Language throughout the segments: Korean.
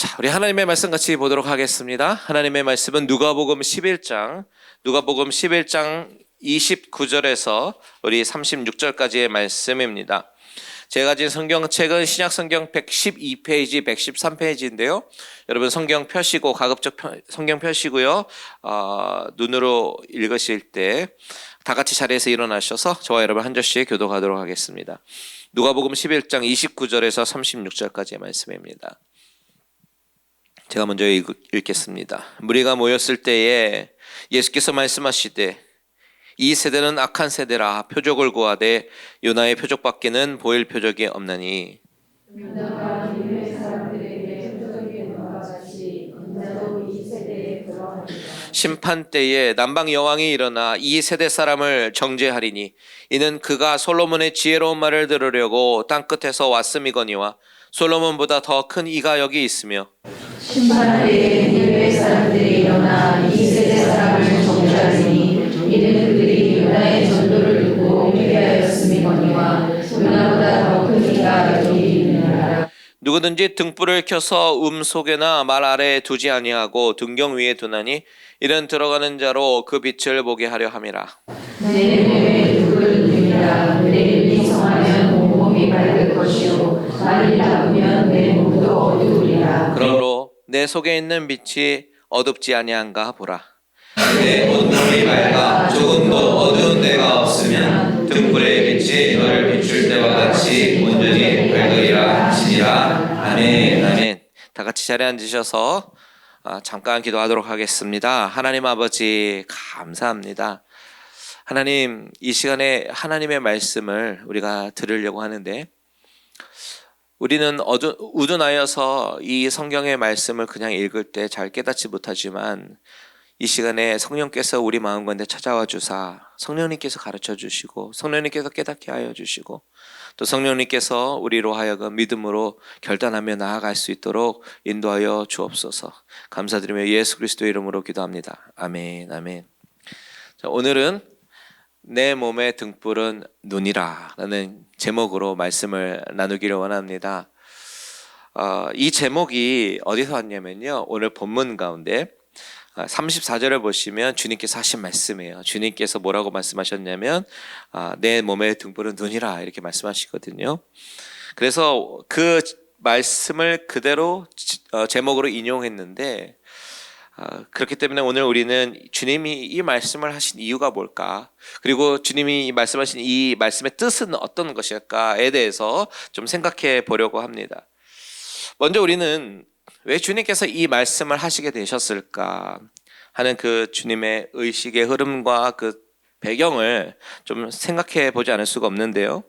자, 우리 하나님의 말씀 같이 보도록 하겠습니다. 하나님의 말씀은 누가복음 11장 29절에서 우리 36절까지의 말씀입니다. 제가 가진 성경책은 신약성경 112페이지, 113페이지인데요. 여러분 성경 펴시고 가급적 성경 펴시고요. 눈으로 읽으실 때 다 같이 자리에서 일어나셔서 저와 여러분 한 절씩 교독하도록 하겠습니다. 누가복음 11장 29절에서 36절까지의 말씀입니다. 제가 먼저 읽겠습니다. 무리가 모였을 때에 예수께서 말씀하시되 이 세대는 악한 세대라. 표적을 구하되 요나의 표적밖에는 보일 표적이 없나니 유다가 니느웨 사람들에게 표적이 온과 같이 인자도 이 세대에 그러하리라. 심판 때에 남방 여왕이 일어나 이 세대 사람을 정죄하리니 이는 그가 솔로몬의 지혜로운 말을 들으려고 땅끝에서 왔음이거니와 솔로몬보다 더 큰 이가 여기 있으며 심판 때에 니느웨 사람들이 일어나 이 세대 사람을 정죄하리니 이는 그들이 요나의 전도를 듣고 회개하였음이거니와 요나보다 더 큰 이가 여기 있느니라. 누구든지 등불을 켜서 속에나 말 아래에 두지 아니하고 등경 위에 두나니 이는 들어가는 자로 그 빛을 보게 하려 함이라. 내 몸에 불을 듭니다. 내일 성하면 온몸이 밝을 것이요 만일 나쁘면 내 몸도 어두우리라. 그러므로 내 속에 있는 빛이 어둡지 아니한가 보라. 내 온몸이 밝아 조금도 어두운 데가 없으면 등불의 빛이 너를 비출 때와 같이 온전히 밝으리라 하시니라. 아멘. 아멘. 다 같이 자리에 앉으셔서 잠깐 기도하도록 하겠습니다. 하나님 아버지 감사합니다. 하나님, 이 시간에 하나님의 말씀을 우리가 들으려고 하는데 우리는 우둔하여서 이 성경의 말씀을 그냥 읽을 때 잘 깨닫지 못하지만 이 시간에 성령께서 우리 마음 가운데 찾아와 주사 성령님께서 가르쳐 주시고 성령님께서 깨닫게 하여 주시고 또 성령님께서 우리로 하여금 믿음으로 결단하며 나아갈 수 있도록 인도하여 주옵소서. 감사드리며 예수 그리스도의 이름으로 기도합니다. 아멘. 아멘. 자, 오늘은 내 몸의 등불은 눈이라 라는 제목으로 말씀을 나누기를 원합니다. 이 제목이 어디서 왔냐면요, 오늘 본문 가운데 34절을 보시면 주님께서 하신 말씀이에요. 주님께서 뭐라고 말씀하셨냐면 내 몸의 등불은 눈이라 이렇게 말씀하시거든요. 그래서 그 말씀을 그대로 제목으로 인용했는데 그렇기 때문에 오늘 우리는 주님이 이 말씀을 하신 이유가 뭘까, 그리고 주님이 말씀하신 이 말씀의 뜻은 어떤 것일까에 대해서 좀 생각해 보려고 합니다. 먼저 우리는 왜 주님께서 이 말씀을 하시게 되셨을까 하는 그 주님의 의식의 흐름과 그 배경을 좀 생각해 보지 않을 수가 없는데요.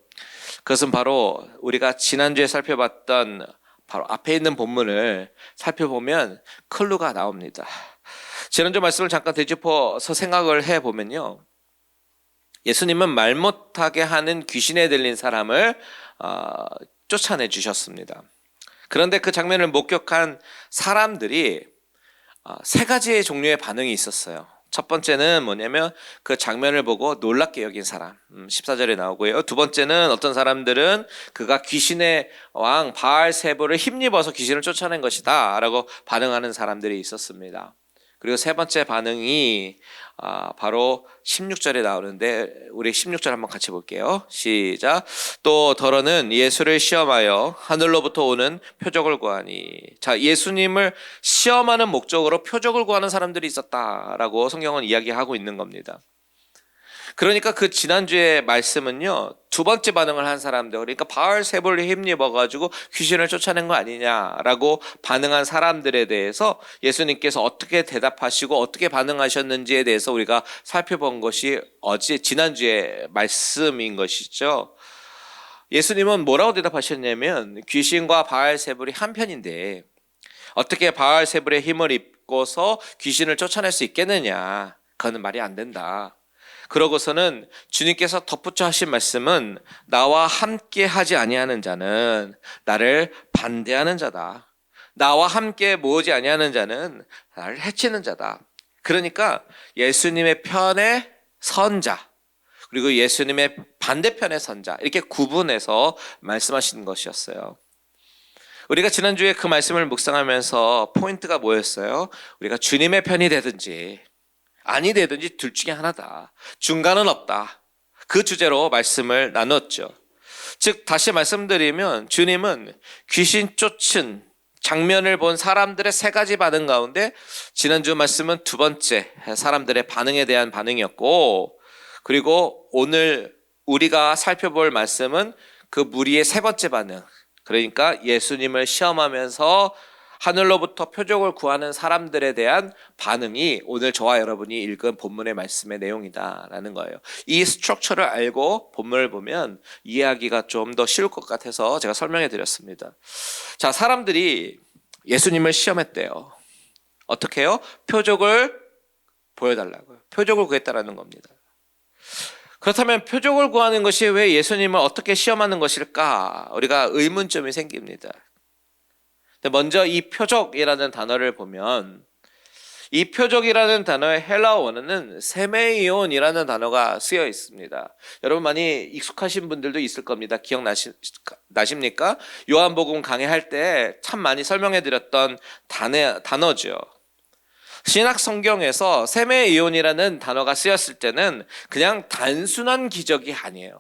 그것은 바로 우리가 지난주에 살펴봤던 바로 앞에 있는 본문을 살펴보면 클루가 나옵니다. 지난주 말씀을 잠깐 되짚어서 생각을 해보면요, 예수님은 말 못하게 하는 귀신에 들린 사람을 쫓아내 주셨습니다. 그런데 그 장면을 목격한 사람들이 세 가지의 종류의 반응이 있었어요. 첫 번째는 뭐냐면 그 장면을 보고 놀랍게 여긴 사람, 14절에 나오고요. 두 번째는 어떤 사람들은 그가 귀신의 왕 바알세불을 힘입어서 귀신을 쫓아낸 것이다 라고 반응하는 사람들이 있었습니다. 그리고 세 번째 반응이 바로 16절에 나오는데 우리 16절 한번 같이 볼게요. 시작. 또 더러는 예수를 시험하여 하늘로부터 오는 표적을 구하니. 자, 예수님을 시험하는 목적으로 표적을 구하는 사람들이 있었다라고 성경은 이야기하고 있는 겁니다. 그러니까 그 지난주에 말씀은요, 두 번째 반응을 한 사람들, 그러니까 바알세불을 힘입어가지고 귀신을 쫓아낸 거 아니냐라고 반응한 사람들에 대해서 예수님께서 어떻게 대답하시고 어떻게 반응하셨는지에 대해서 우리가 살펴본 것이 지난주에 말씀인 것이죠. 예수님은 뭐라고 대답하셨냐면 귀신과 바알세불이 한편인데 어떻게 바알세불의 힘을 입고서 귀신을 쫓아낼 수 있겠느냐, 그거는 말이 안 된다. 그러고서는 주님께서 덧붙여 하신 말씀은 나와 함께 하지 아니하는 자는 나를 반대하는 자다. 나와 함께 모으지 아니하는 자는 나를 해치는 자다. 그러니까 예수님의 편에 선 자, 그리고 예수님의 반대편에 선 자, 이렇게 구분해서 말씀하시는 것이었어요. 우리가 지난주에 그 말씀을 묵상하면서 포인트가 뭐였어요? 우리가 주님의 편이 되든지 아니 되든지 둘 중에 하나다. 중간은 없다. 그 주제로 말씀을 나눴죠. 즉 다시 말씀드리면 주님은 귀신 쫓은 장면을 본 사람들의 세 가지 반응 가운데 지난주 말씀은 두 번째 사람들의 반응에 대한 반응이었고, 그리고 오늘 우리가 살펴볼 말씀은 그 무리의 세 번째 반응, 그러니까 예수님을 시험하면서 하늘로부터 표적을 구하는 사람들에 대한 반응이 오늘 저와 여러분이 읽은 본문의 말씀의 내용이다라는 거예요. 이 스트럭처를 알고 본문을 보면 이해하기가 좀 더 쉬울 것 같아서 제가 설명해 드렸습니다. 자, 사람들이 예수님을 시험했대요. 어떻게 해요? 표적을 보여달라고요. 표적을 구했다라는 겁니다. 그렇다면 표적을 구하는 것이 왜 예수님을 어떻게 시험하는 것일까? 우리가 의문점이 생깁니다. 먼저 이 표적이라는 단어를 보면 이 표적이라는 단어의 헬라어 원어는 세메이온이라는 단어가 쓰여 있습니다. 여러분 많이 익숙하신 분들도 있을 겁니다. 기억나십니까? 요한복음 강해할 때 참 많이 설명해 드렸던 단어죠. 신약 성경에서 세메이온이라는 단어가 쓰였을 때는 그냥 단순한 기적이 아니에요.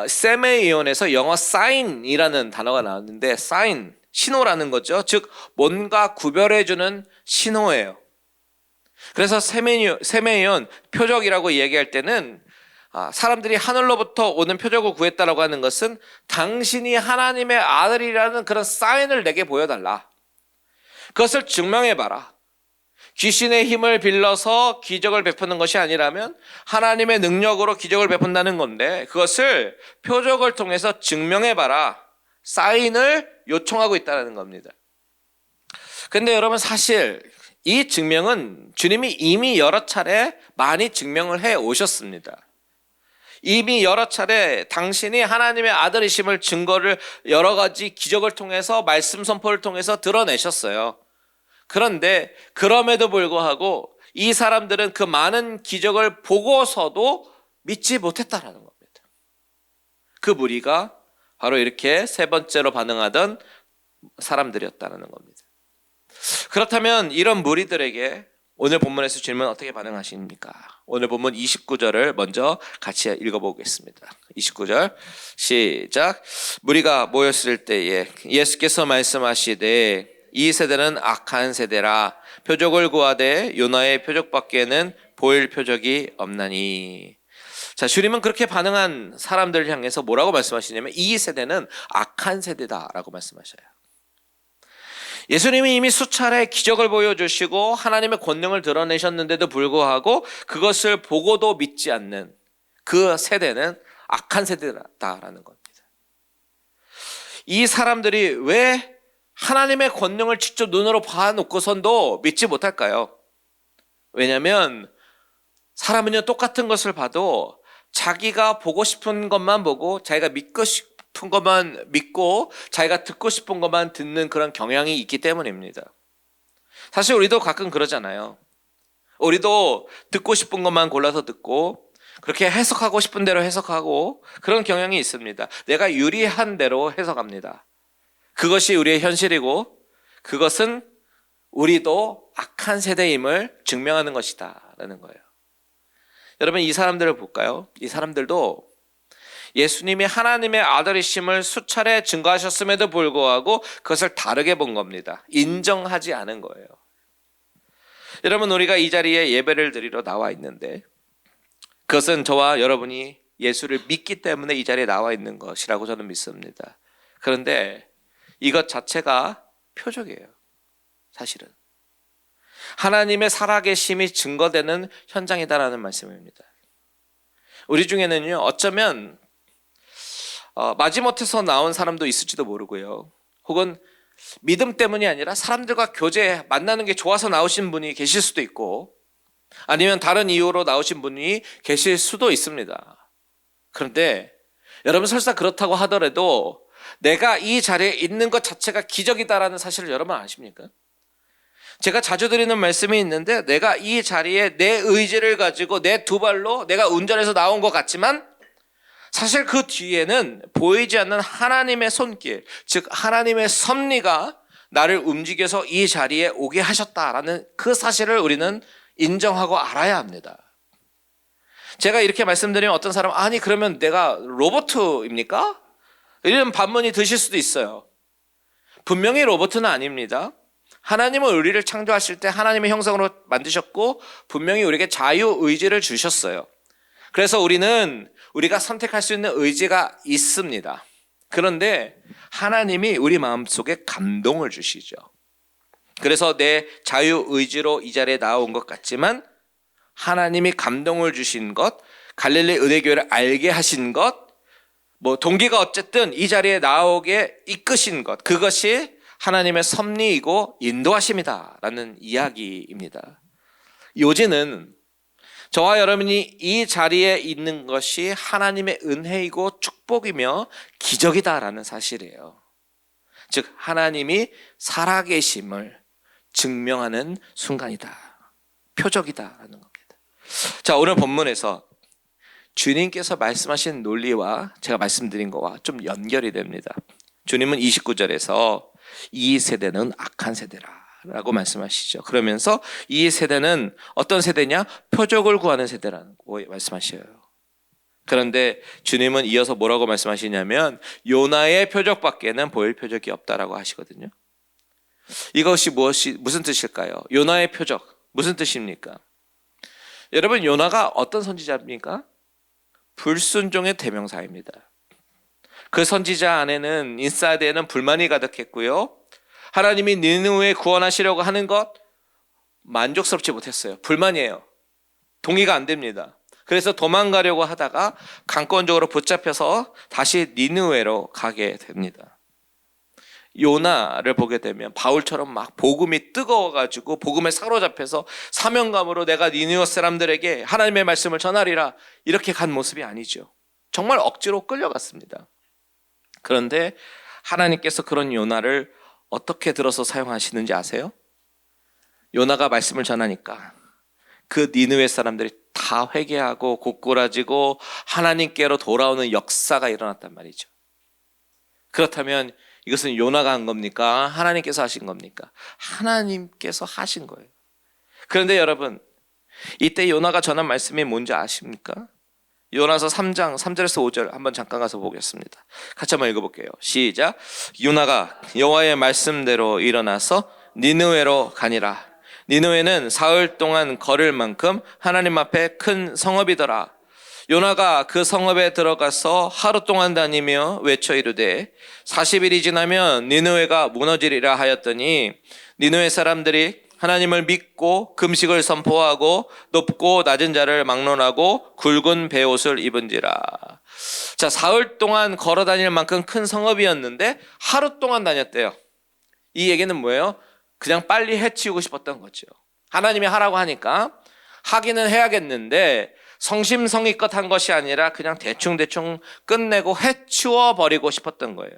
세메이온에서 영어 사인이라는 단어가 나왔는데 사인, 신호라는 거죠. 즉 뭔가 구별해주는 신호예요. 그래서 세메이온 표적이라고 얘기할 때는 사람들이 하늘로부터 오는 표적을 구했다라고 하는 것은 당신이 하나님의 아들이라는 그런 사인을 내게 보여달라. 그것을 증명해봐라. 귀신의 힘을 빌려서 기적을 베푸는 것이 아니라면 하나님의 능력으로 기적을 베푼다는 건데 그것을 표적을 통해서 증명해봐라. 사인을 요청하고 있다는 겁니다. 근데 여러분 사실 이 증명은 주님이 이미 여러 차례 많이 증명을 해 오셨습니다. 이미 여러 차례 당신이 하나님의 아들이심을 증거를 여러 가지 기적을 통해서 말씀 선포를 통해서 드러내셨어요. 그런데 그럼에도 불구하고 이 사람들은 그 많은 기적을 보고서도 믿지 못했다라는 겁니다. 그 무리가 바로 이렇게 세 번째로 반응하던 사람들이었다는 겁니다. 그렇다면 이런 무리들에게 오늘 본문에서 주님은 어떻게 반응하십니까? 오늘 본문 29절을 먼저 같이 읽어보겠습니다. 29절 시작. 무리가 모였을 때에 예수께서 말씀하시되 이 세대는 악한 세대라. 표적을 구하되 요나의 표적밖에는 보일 표적이 없나니. 자, 주님은 그렇게 반응한 사람들을 향해서 뭐라고 말씀하시냐면 이 세대는 악한 세대다라고 말씀하셔요. 예수님이 이미 수차례 기적을 보여주시고 하나님의 권능을 드러내셨는데도 불구하고 그것을 보고도 믿지 않는 그 세대는 악한 세대다라는 겁니다. 이 사람들이 왜 하나님의 권능을 직접 눈으로 봐놓고선도 믿지 못할까요? 왜냐하면 사람은요 똑같은 것을 봐도 자기가 보고 싶은 것만 보고 자기가 믿고 싶은 것만 믿고 자기가 듣고 싶은 것만 듣는 그런 경향이 있기 때문입니다. 사실 우리도 가끔 그러잖아요. 우리도 듣고 싶은 것만 골라서 듣고 그렇게 해석하고 싶은 대로 해석하고 그런 경향이 있습니다. 내가 유리한 대로 해석합니다. 그것이 우리의 현실이고 그것은 우리도 악한 세대임을 증명하는 것이다 라는 거예요. 여러분 이 사람들을 볼까요? 이 사람들도 예수님이 하나님의 아들이심을 수차례 증거하셨음에도 불구하고 그것을 다르게 본 겁니다. 인정하지 않은 거예요. 여러분 우리가 이 자리에 예배를 드리러 나와 있는데 그것은 저와 여러분이 예수를 믿기 때문에 이 자리에 나와 있는 것이라고 저는 믿습니다. 그런데 이것 자체가 표적이에요. 사실은 하나님의 살아계심이 증거되는 현장이다라는 말씀입니다. 우리 중에는요 어쩌면 마지못해서 나온 사람도 있을지도 모르고요, 혹은 믿음 때문이 아니라 사람들과 교제 만나는 게 좋아서 나오신 분이 계실 수도 있고 아니면 다른 이유로 나오신 분이 계실 수도 있습니다. 그런데 여러분 설사 그렇다고 하더라도 내가 이 자리에 있는 것 자체가 기적이다라는 사실을 여러분 아십니까? 제가 자주 드리는 말씀이 있는데 내가 이 자리에 내 의지를 가지고 내 두 발로 내가 운전해서 나온 것 같지만 사실 그 뒤에는 보이지 않는 하나님의 손길, 즉 하나님의 섭리가 나를 움직여서 이 자리에 오게 하셨다라는 그 사실을 우리는 인정하고 알아야 합니다. 제가 이렇게 말씀드리면 어떤 사람은 아니 그러면 내가 로봇입니까? 이런 반문이 드실 수도 있어요. 분명히 로봇은 아닙니다. 하나님은 우리를 창조하실 때 하나님의 형상으로 만드셨고 분명히 우리에게 자유의지를 주셨어요. 그래서 우리가 선택할 수 있는 의지가 있습니다. 그런데 하나님이 우리 마음속에 감동을 주시죠. 그래서 내 자유의지로 이 자리에 나온 것 같지만 하나님이 감동을 주신 것, 갈릴리 은혜교회를 알게 하신 것, 동기가 어쨌든 이 자리에 나오게 이끄신 것, 그것이 하나님의 섭리이고 인도하심이다라는 이야기입니다. 요지는 저와 여러분이 이 자리에 있는 것이 하나님의 은혜이고 축복이며 기적이다라는 사실이에요. 즉 하나님이 살아계심을 증명하는 순간이다, 표적이다라는 겁니다. 자, 오늘 본문에서 주님께서 말씀하신 논리와 제가 말씀드린 거와 좀 연결이 됩니다. 주님은 29절에서 이 세대는 악한 세대라고 말씀하시죠. 그러면서 이 세대는 어떤 세대냐? 표적을 구하는 세대라고 말씀하셔요. 그런데 주님은 이어서 뭐라고 말씀하시냐면 요나의 표적밖에는 보일 표적이 없다라고 하시거든요. 이것이 무슨 뜻일까요? 요나의 표적 무슨 뜻입니까? 여러분, 요나가 어떤 선지자입니까? 불순종의 대명사입니다. 그 선지자 안에는 인사이드에는 불만이 가득했고요. 하나님이 니느웨 구원하시려고 하는 것 만족스럽지 못했어요. 불만이에요. 동의가 안 됩니다. 그래서 도망가려고 하다가 강권적으로 붙잡혀서 다시 니느웨로 가게 됩니다. 요나를 보게 되면 바울처럼 막 복음이 뜨거워가지고 복음에 사로잡혀서 사명감으로 내가 니느웨 사람들에게 하나님의 말씀을 전하리라 이렇게 간 모습이 아니죠. 정말 억지로 끌려갔습니다. 그런데 하나님께서 그런 요나를 어떻게 들어서 사용하시는지 아세요? 요나가 말씀을 전하니까 그 니느웨 사람들이 다 회개하고 곧꾸라지고 하나님께로 돌아오는 역사가 일어났단 말이죠. 그렇다면 이것은 요나가 한 겁니까? 하나님께서 하신 겁니까? 하나님께서 하신 거예요. 그런데 여러분, 이때 요나가 전한 말씀이 뭔지 아십니까? 요나서 3장 3절에서 5절 한번 잠깐 가서 보겠습니다. 같이 한번 읽어볼게요. 시작. 요나가 여호와의 말씀대로 일어나서 니느웨로 가니라. 니느웨는 사흘 동안 걸을 만큼 하나님 앞에 큰 성읍이더라. 요나가 그 성읍에 들어가서 하루 동안 다니며 외쳐 이르되 40일이 지나면 니느웨가 무너지리라 하였더니 니느웨 사람들이 하나님을 믿고 금식을 선포하고 높고 낮은 자를 막론하고 굵은 베옷을 입은지라. 자, 사흘 동안 걸어 다닐 만큼 큰 성읍이었는데 하루 동안 다녔대요. 이 얘기는 뭐예요? 그냥 빨리 해치우고 싶었던 거죠. 하나님이 하라고 하니까 하기는 해야겠는데 성심성의껏 한 것이 아니라 그냥 대충대충 끝내고 해치워 버리고 싶었던 거예요.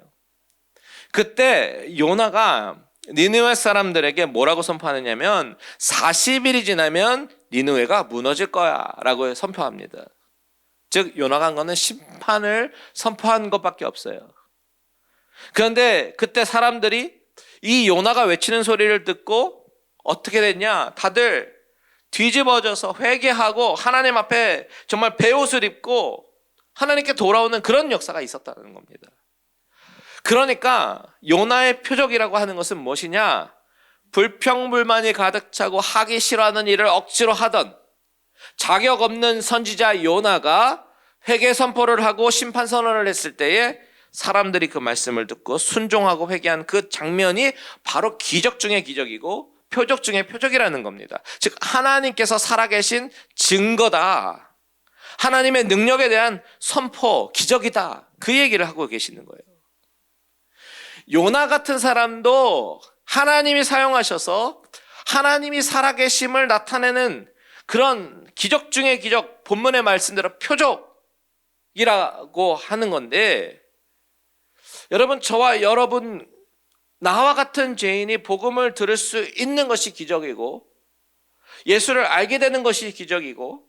그때 요나가 니느웨 사람들에게 뭐라고 선포하느냐면 40일이 지나면 니느웨가 무너질 거야 라고 선포합니다. 즉 요나가 한 거는 심판을 선포한 것밖에 없어요. 그런데 그때 사람들이 이 요나가 외치는 소리를 듣고 어떻게 됐냐? 다들 뒤집어져서 회개하고 하나님 앞에 정말 베옷을 입고 하나님께 돌아오는 그런 역사가 있었다는 겁니다. 그러니까 요나의 표적이라고 하는 것은 무엇이냐? 불평불만이 가득 차고 하기 싫어하는 일을 억지로 하던 자격 없는 선지자 요나가 회개 선포를 하고 심판 선언을 했을 때에 사람들이 그 말씀을 듣고 순종하고 회개한 그 장면이 바로 기적 중의 기적이고 표적 중의 표적이라는 겁니다. 즉 하나님께서 살아계신 증거다. 하나님의 능력에 대한 선포, 기적이다. 그 얘기를 하고 계시는 거예요. 요나 같은 사람도 하나님이 사용하셔서 하나님이 살아계심을 나타내는 그런 기적 중의 기적, 본문의 말씀대로 표적이라고 하는 건데, 여러분, 저와 여러분, 나와 같은 죄인이 복음을 들을 수 있는 것이 기적이고 예수를 알게 되는 것이 기적이고,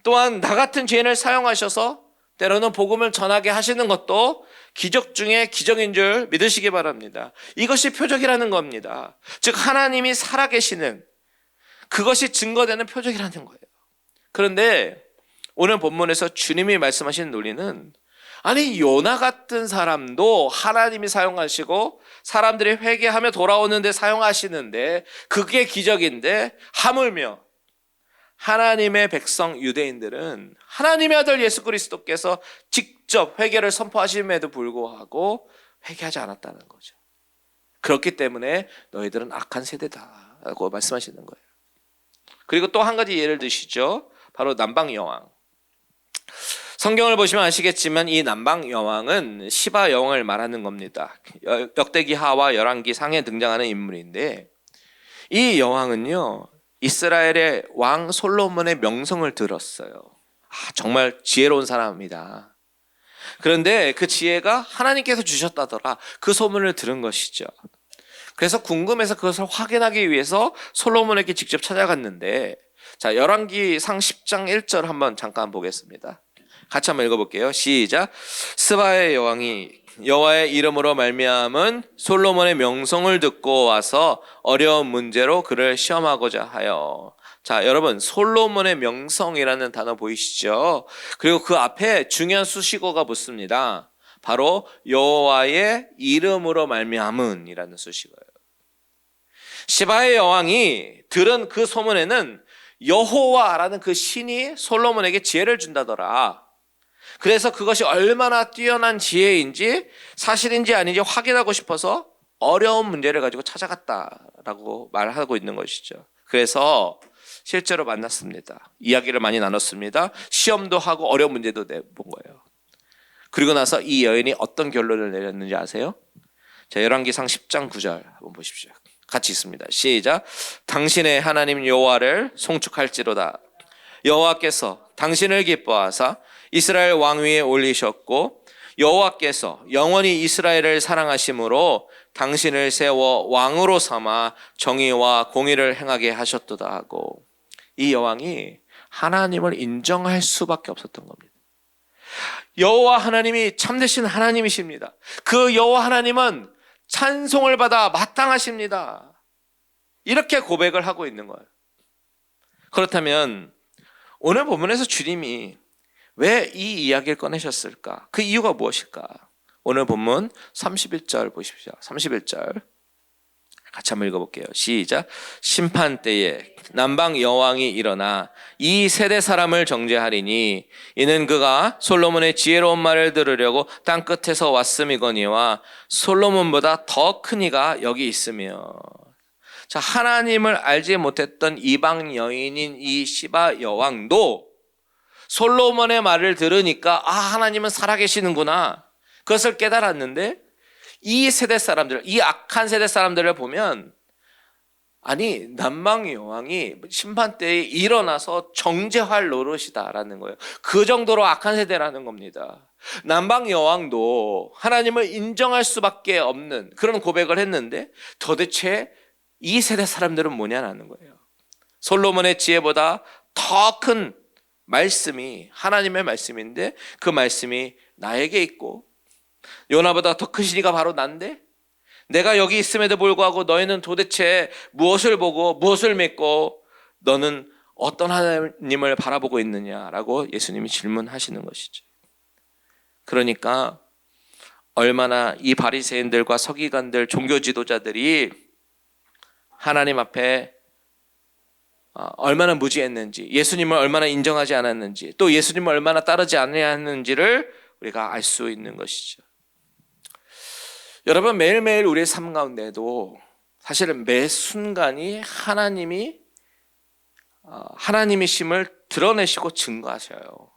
또한 나 같은 죄인을 사용하셔서 때로는 복음을 전하게 하시는 것도 기적 중에 기적인 줄 믿으시기 바랍니다. 이것이 표적이라는 겁니다. 즉 하나님이 살아계시는 그것이 증거되는 표적이라는 거예요. 그런데 오늘 본문에서 주님이 말씀하시는 논리는 아니 요나 같은 사람도 하나님이 사용하시고 사람들이 회개하며 돌아오는데 사용하시는데 그게 기적인데 하물며 하나님의 백성 유대인들은 하나님의 아들 예수 그리스도께서 직접 회개를 선포하심에도 불구하고 회개하지 않았다는 거죠. 그렇기 때문에 너희들은 악한 세대다라고 말씀하시는 거예요. 그리고 또 한 가지 예를 드시죠. 바로 남방 여왕. 성경을 보시면 아시겠지만 이 남방 여왕은 시바 여왕을 말하는 겁니다. 역대기하와 열왕기 상에 등장하는 인물인데 이 여왕은요 이스라엘의 왕 솔로몬의 명성을 들었어요. 정말 지혜로운 사람입니다. 그런데 그 지혜가 하나님께서 주셨다더라 그 소문을 들은 것이죠. 그래서 궁금해서 그것을 확인하기 위해서 솔로몬에게 직접 찾아갔는데 자 열왕기 상 10장 1절 한번 잠깐 보겠습니다. 같이 한번 읽어볼게요. 시작. 스바의 여왕이 여호와의 이름으로 말미암은 솔로몬의 명성을 듣고 와서 어려운 문제로 그를 시험하고자 하여. 자 여러분 솔로몬의 명성이라는 단어 보이시죠? 그리고 그 앞에 중요한 수식어가 붙습니다. 바로 여호와의 이름으로 말미암은 이라는 수식어예요. 시바의 여왕이 들은 그 소문에는 여호와라는 그 신이 솔로몬에게 지혜를 준다더라. 그래서 그것이 얼마나 뛰어난 지혜인지 사실인지 아닌지 확인하고 싶어서 어려운 문제를 가지고 찾아갔다라고 말하고 있는 것이죠. 그래서 실제로 만났습니다. 이야기를 많이 나눴습니다. 시험도 하고 어려운 문제도 내본 거예요. 그리고 나서 이 여인이 어떤 결론을 내렸는지 아세요? 자, 열왕기상 10장 9절 한번 보십시오. 같이 있습니다. 시작. 당신의 하나님 여호와를 송축할지로다. 여호와께서 당신을 기뻐하사 이스라엘 왕위에 올리셨고 여호와께서 영원히 이스라엘을 사랑하심으로 당신을 세워 왕으로 삼아 정의와 공의를 행하게 하셨도다 하고 이 여왕이 하나님을 인정할 수밖에 없었던 겁니다. 여호와 하나님이 참되신 하나님이십니다. 그 여호와 하나님은 찬송을 받아 마땅하십니다. 이렇게 고백을 하고 있는 거예요. 그렇다면 오늘 본문에서 주님이 왜 이 이야기를 꺼내셨을까? 그 이유가 무엇일까? 오늘 본문 31절 보십시오. 31절 같이 한번 읽어볼게요. 시작. 심판 때에 남방 여왕이 일어나 이 세대 사람을 정죄하리니 이는 그가 솔로몬의 지혜로운 말을 들으려고 땅 끝에서 왔음이거니와 솔로몬보다 더 큰 이가 여기 있으며. 자, 하나님을 알지 못했던 이방 여인인 이 시바 여왕도 솔로몬의 말을 들으니까 하나님은 살아계시는구나 그것을 깨달았는데 이 세대 사람들, 이 악한 세대 사람들을 보면 아니 남방 여왕이 심판 때에 일어나서 정죄할 노릇이다라는 거예요. 그 정도로 악한 세대라는 겁니다. 남방 여왕도 하나님을 인정할 수밖에 없는 그런 고백을 했는데 도대체 이 세대 사람들은 뭐냐라는 거예요. 솔로몬의 지혜보다 더 큰 말씀이 하나님의 말씀인데 그 말씀이 나에게 있고 요나보다 더 크신 이가 바로 난데 내가 여기 있음에도 불구하고 너희는 도대체 무엇을 보고 무엇을 믿고 너는 어떤 하나님을 바라보고 있느냐라고 예수님이 질문하시는 것이죠. 그러니까 얼마나 이 바리새인들과 서기관들 종교 지도자들이 하나님 앞에 얼마나 무지했는지, 예수님을 얼마나 인정하지 않았는지, 또 예수님을 얼마나 따르지 않았는지를 우리가 알 수 있는 것이죠. 여러분 매일매일 우리의 삶 가운데도 사실은 매 순간이 하나님이심을 드러내시고 증거하셔요.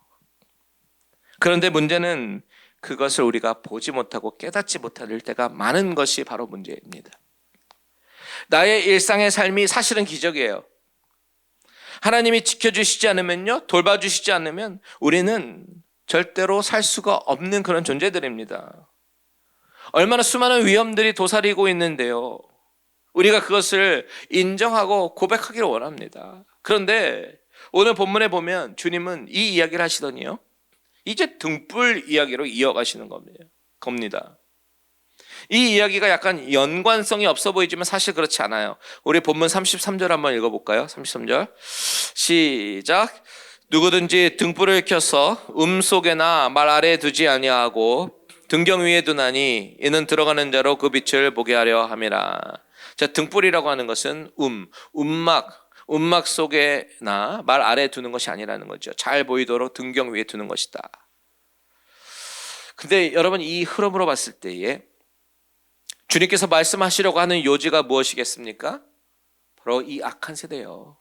그런데 문제는 그것을 우리가 보지 못하고 깨닫지 못할 때가 많은 것이 바로 문제입니다. 나의 일상의 삶이 사실은 기적이에요. 하나님이 지켜주시지 않으면요, 돌봐주시지 않으면 우리는 절대로 살 수가 없는 그런 존재들입니다. 얼마나 수많은 위험들이 도사리고 있는데요. 우리가 그것을 인정하고 고백하기를 원합니다. 그런데 오늘 본문에 보면 주님은 이 이야기를 하시더니요. 이제 등불 이야기로 이어가시는 겁니다. 이 이야기가 약간 연관성이 없어 보이지만 사실 그렇지 않아요. 우리 본문 33절 한번 읽어볼까요? 33절 시작. 누구든지 등불을 켜서 속에나 말 아래에 두지 아니하고 등경 위에 두나니 이는 들어가는 자로 그 빛을 보게 하려 함이라. 자, 등불이라고 하는 것은 움막 속에나 말 아래에 두는 것이 아니라는 거죠. 잘 보이도록 등경 위에 두는 것이다. 근데 여러분, 이 흐름으로 봤을 때에 주님께서 말씀하시려고 하는 요지가 무엇이겠습니까? 바로 이 악한 세대예요.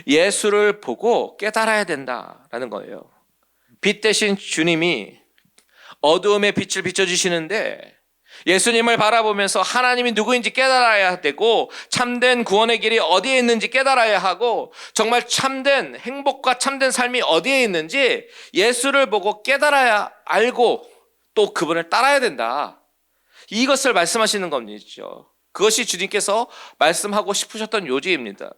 예수를 보고 깨달아야 된다라는 거예요. 빛 대신 주님이 어두움에 빛을 비춰주시는데 예수님을 바라보면서 하나님이 누구인지 깨달아야 되고 참된 구원의 길이 어디에 있는지 깨달아야 하고 정말 참된 행복과 참된 삶이 어디에 있는지 예수를 보고 깨달아야 알고 또 그분을 따라야 된다. 이것을 말씀하시는 겁니다. 그것이 주님께서 말씀하고 싶으셨던 요지입니다.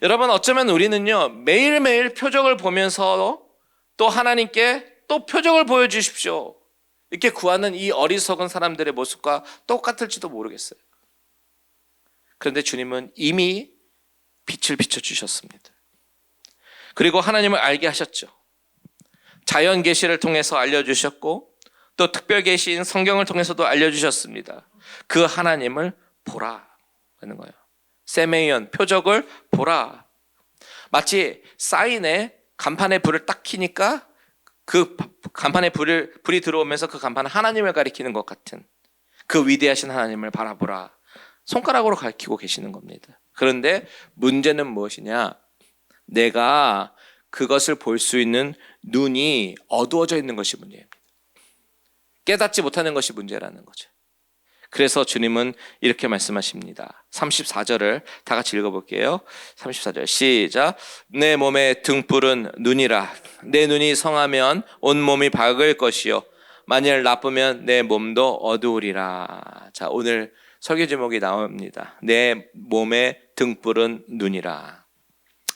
여러분, 어쩌면 우리는요 매일매일 표적을 보면서 또 하나님께 또 표적을 보여주십시오 이렇게 구하는 이 어리석은 사람들의 모습과 똑같을지도 모르겠어요. 그런데 주님은 이미 빛을 비춰주셨습니다. 그리고 하나님을 알게 하셨죠. 자연 계시를 통해서 알려주셨고 또 특별 계시인 성경을 통해서도 알려주셨습니다. 그 하나님을 보라라는 거예요. 세메이언, 표적을 보라. 마치 사인에 간판에 불을 딱 켜니까 그 간판에 불이 들어오면서 그 간판은 하나님을 가리키는 것 같은 그 위대하신 하나님을 바라보라. 손가락으로 가리키고 계시는 겁니다. 그런데 문제는 무엇이냐? 내가 그것을 볼 수 있는 눈이 어두워져 있는 것이 문제입니다. 깨닫지 못하는 것이 문제라는 거죠. 그래서 주님은 이렇게 말씀하십니다. 34절을 다 같이 읽어볼게요. 34절 시작. 내 몸의 등불은 눈이라. 내 눈이 성하면 온 몸이 밝을 것이요 만일 나쁘면 내 몸도 어두우리라. 자, 오늘 설교 제목이 나옵니다. 내 몸의 등불은 눈이라.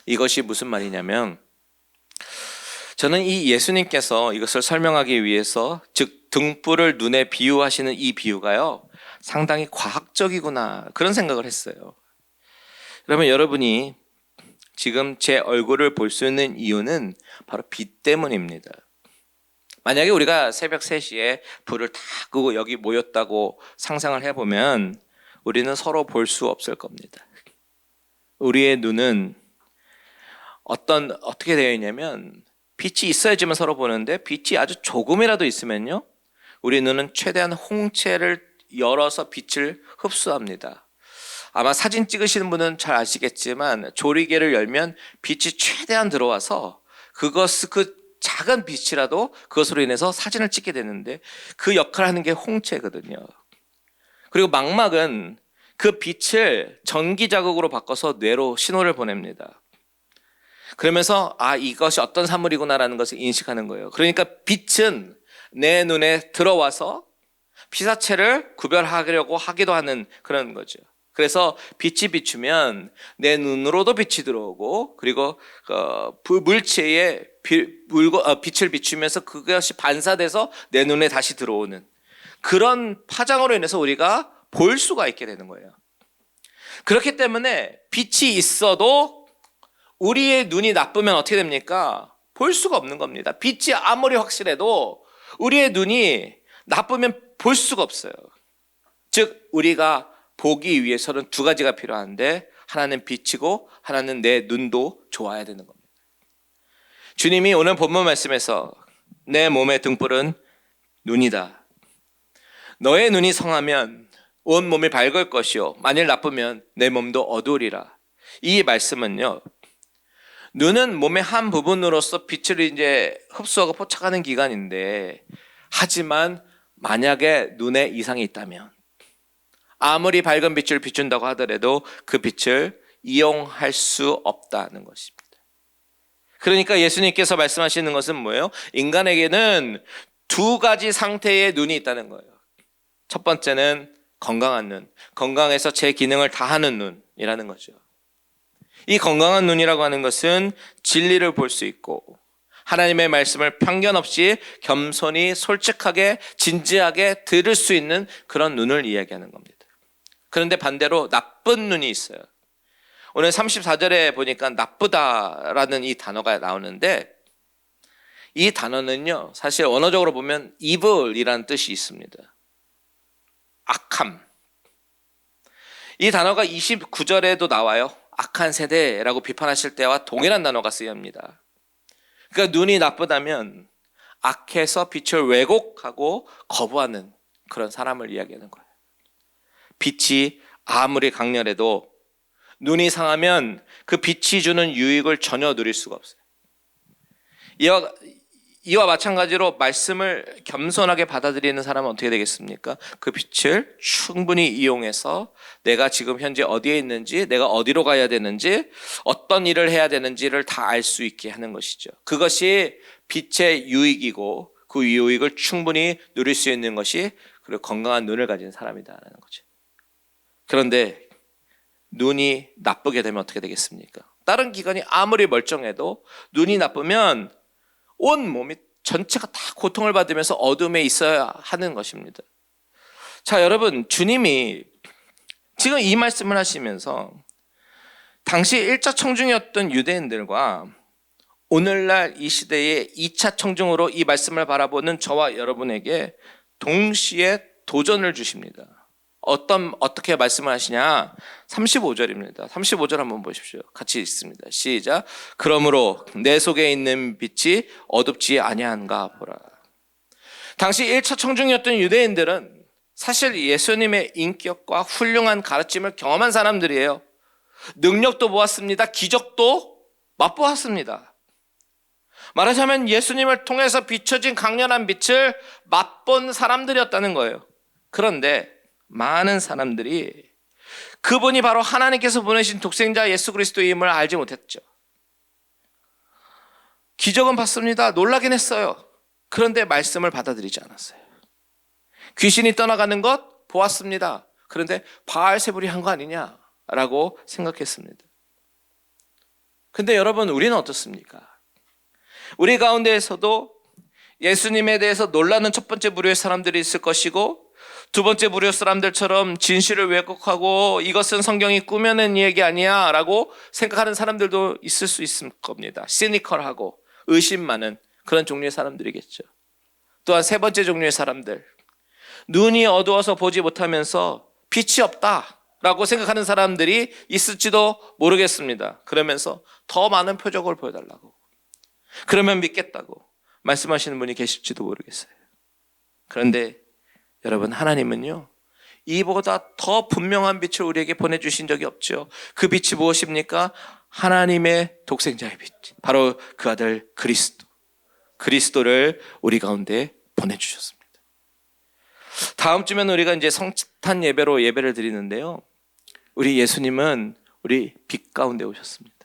이것이 무슨 말이냐면 저는 이 예수님께서 이것을 설명하기 위해서 즉 등불을 눈에 비유하시는 이 비유가요 상당히 과학적이구나 그런 생각을 했어요. 그러면 여러분이 지금 제 얼굴을 볼 수 있는 이유는 바로 빛 때문입니다. 만약에 우리가 새벽 3시에 불을 다 끄고 여기 모였다고 상상을 해보면 우리는 서로 볼 수 없을 겁니다. 우리의 눈은 어떻게 되어 있냐면 빛이 있어야지만 서로 보는데 빛이 아주 조금이라도 있으면요 우리 눈은 최대한 홍채를 열어서 빛을 흡수합니다. 아마 사진 찍으시는 분은 잘 아시겠지만 조리개를 열면 빛이 최대한 들어와서 그 작은 빛이라도 그것으로 인해서 사진을 찍게 되는데 그 역할을 하는 게 홍채거든요. 그리고 망막은 그 빛을 전기 자극으로 바꿔서 뇌로 신호를 보냅니다. 그러면서 이것이 어떤 사물이구나라는 것을 인식하는 거예요. 그러니까 빛은 내 눈에 들어와서 피사체를 구별하려고 하기도 하는 그런 거죠. 그래서 빛이 비추면 내 눈으로도 빛이 들어오고 그리고 물체에 빛을 비추면서 그것이 반사돼서 내 눈에 다시 들어오는 그런 파장으로 인해서 우리가 볼 수가 있게 되는 거예요. 그렇기 때문에 빛이 있어도 우리의 눈이 나쁘면 어떻게 됩니까? 볼 수가 없는 겁니다. 빛이 아무리 확실해도 우리의 눈이 나쁘면 볼 수가 없어요. 즉 우리가 보기 위해서는 두 가지가 필요한데 하나는 빛이고 하나는 내 눈도 좋아야 되는 겁니다. 주님이 오늘 본문 말씀에서 내 몸의 등불은 눈이다. 너의 눈이 성하면 온 몸이 밝을 것이요 만일 나쁘면 내 몸도 어두우리라. 이 말씀은요 눈은 몸의 한 부분으로서 빛을 이제 흡수하고 포착하는 기관인데 하지만 만약에 눈에 이상이 있다면 아무리 밝은 빛을 비춘다고 하더라도 그 빛을 이용할 수 없다는 것입니다. 그러니까 예수님께서 말씀하시는 것은 뭐예요? 인간에게는 두 가지 상태의 눈이 있다는 거예요. 첫 번째는 건강한 눈, 건강해서 제 기능을 다하는 눈이라는 거죠. 이 건강한 눈이라고 하는 것은 진리를 볼 수 있고 하나님의 말씀을 편견 없이 겸손히 솔직하게 진지하게 들을 수 있는 그런 눈을 이야기하는 겁니다. 그런데 반대로 나쁜 눈이 있어요. 오늘 34절에 보니까 나쁘다라는 이 단어가 나오는데 이 단어는요, 사실 언어적으로 보면 evil이라는 뜻이 있습니다. 악함. 이 단어가 29절에도 나와요. 악한 세대라고 비판하실 때와 동일한 단어가 쓰여집니다. 그러니까 눈이 나쁘다면 악해서 빛을 왜곡하고 거부하는 그런 사람을 이야기하는 거예요. 빛이 아무리 강렬해도 눈이 상하면 그 빛이 주는 유익을 전혀 누릴 수가 없어요. 이와 마찬가지로 말씀을 겸손하게 받아들이는 사람은 어떻게 되겠습니까? 그 빛을 충분히 이용해서 내가 지금 현재 어디에 있는지, 내가 어디로 가야 되는지, 어떤 일을 해야 되는지를 다 알 수 있게 하는 것이죠. 그것이 빛의 유익이고 그 유익을 충분히 누릴 수 있는 것이 그리고 건강한 눈을 가진 사람이다라는 거죠. 그런데 눈이 나쁘게 되면 어떻게 되겠습니까? 다른 기관이 아무리 멀쩡해도 눈이 나쁘면 온 몸이 전체가 다 고통을 받으면서 어둠에 있어야 하는 것입니다. 자, 여러분, 주님이 지금 이 말씀을 하시면서 당시 1차 청중이었던 유대인들과 오늘날 이 시대의 2차 청중으로 이 말씀을 바라보는 저와 여러분에게 동시에 도전을 주십니다. 어떻게 말씀을 하시냐? 35절입니다. 35절 한번 보십시오. 같이 읽습니다. 시작. 그러므로 내 속에 있는 빛이 어둡지 아니한가 보라. 당시 1차 청중이었던 유대인들은 사실 예수님의 인격과 훌륭한 가르침을 경험한 사람들이에요. 능력도 보았습니다. 기적도 맛보았습니다. 말하자면 예수님을 통해서 비춰진 강렬한 빛을 맛본 사람들이었다는 거예요. 그런데 많은 사람들이 그분이 바로 하나님께서 보내신 독생자 예수 그리스도임을 알지 못했죠. 기적은 봤습니다. 놀라긴 했어요. 그런데 말씀을 받아들이지 않았어요. 귀신이 떠나가는 것 보았습니다. 그런데 바알세불이 한 거 아니냐라고 생각했습니다. 근데 여러분, 우리는 어떻습니까? 우리 가운데에서도 예수님에 대해서 놀라는 첫 번째 부류의 사람들이 있을 것이고, 두 번째 부류 사람들처럼 진실을 왜곡하고 이것은 성경이 꾸며낸 얘기 아니야 라고 생각하는 사람들도 있을 수 있을 겁니다. 시니컬하고 의심 많은 그런 종류의 사람들이겠죠. 또한 세 번째 종류의 사람들, 눈이 어두워서 보지 못하면서 빛이 없다라고 생각하는 사람들이 있을지도 모르겠습니다. 그러면서 더 많은 표적을 보여달라고, 그러면 믿겠다고 말씀하시는 분이 계실지도 모르겠어요. 그런데 여러분, 하나님은요, 이보다 더 분명한 빛을 우리에게 보내주신 적이 없죠. 그 빛이 무엇입니까? 하나님의 독생자의 빛, 바로 그 아들 그리스도를 우리 가운데 보내주셨습니다. 다음 주면 우리가 이제 성탄 예배로 예배를 드리는데요, 우리 예수님은 우리 빛 가운데 오셨습니다.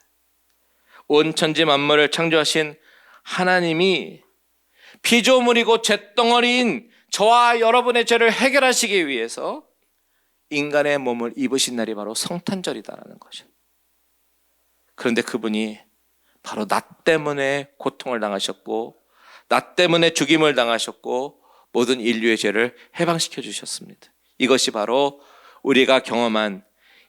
온 천지 만물을 창조하신 하나님이 피조물이고 잿덩어리인 저와 여러분의 죄를 해결하시기 위해서 인간의 몸을 입으신 날이 바로 성탄절이다라는 거죠. 그런데 그분이 바로 나 때문에 고통을 당하셨고, 나 때문에 죽임을 당하셨고, 모든 인류의 죄를 해방시켜 주셨습니다. 이것이 바로 우리가 경험한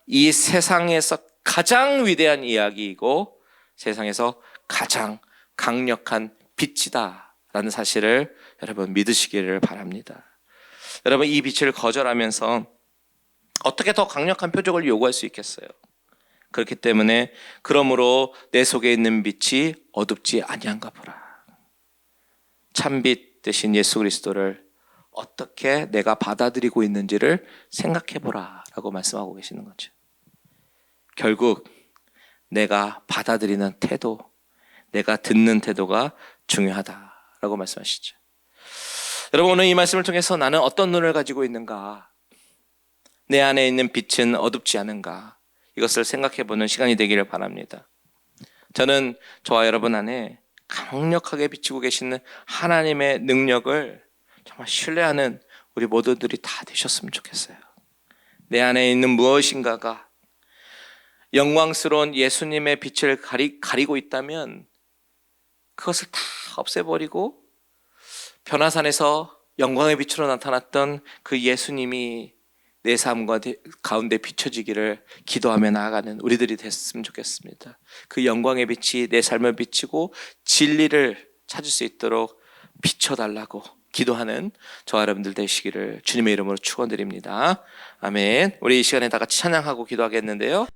이 세상에서 가장 위대한 이야기이고 세상에서 가장 강력한 빛이다 라는 사실을 여러분 믿으시기를 바랍니다. 여러분, 이 빛을 거절하면서 어떻게 더 강력한 표적을 요구할 수 있겠어요? 그렇기 때문에 그러므로 내 속에 있는 빛이 어둡지 아니한가 보라. 참빛 되신 예수 그리스도를 어떻게 내가 받아들이고 있는지를 생각해 보라 라고 말씀하고 계시는 거죠. 결국 내가 받아들이는 태도, 내가 듣는 태도가 중요하다라고 말씀하시죠. 여러분, 오늘 이 말씀을 통해서 나는 어떤 눈을 가지고 있는가, 내 안에 있는 빛은 어둡지 않은가, 이것을 생각해보는 시간이 되기를 바랍니다. 저는 저와 여러분 안에 강력하게 비치고 계시는 하나님의 능력을 정말 신뢰하는 우리 모두들이 다 되셨으면 좋겠어요. 내 안에 있는 무엇인가가 영광스러운 예수님의 빛을 가리고 있다면 그것을 다 없애버리고 변화산에서 영광의 빛으로 나타났던 그 예수님이 내 삶 가운데 비춰지기를 기도하며 나아가는 우리들이 됐으면 좋겠습니다. 그 영광의 빛이 내 삶을 비치고 진리를 찾을 수 있도록 비춰달라고 기도하는 저와 여러분들 되시기를 주님의 이름으로 축원드립니다. 아멘. 우리 이 시간에 다 같이 찬양하고 기도하겠는데요.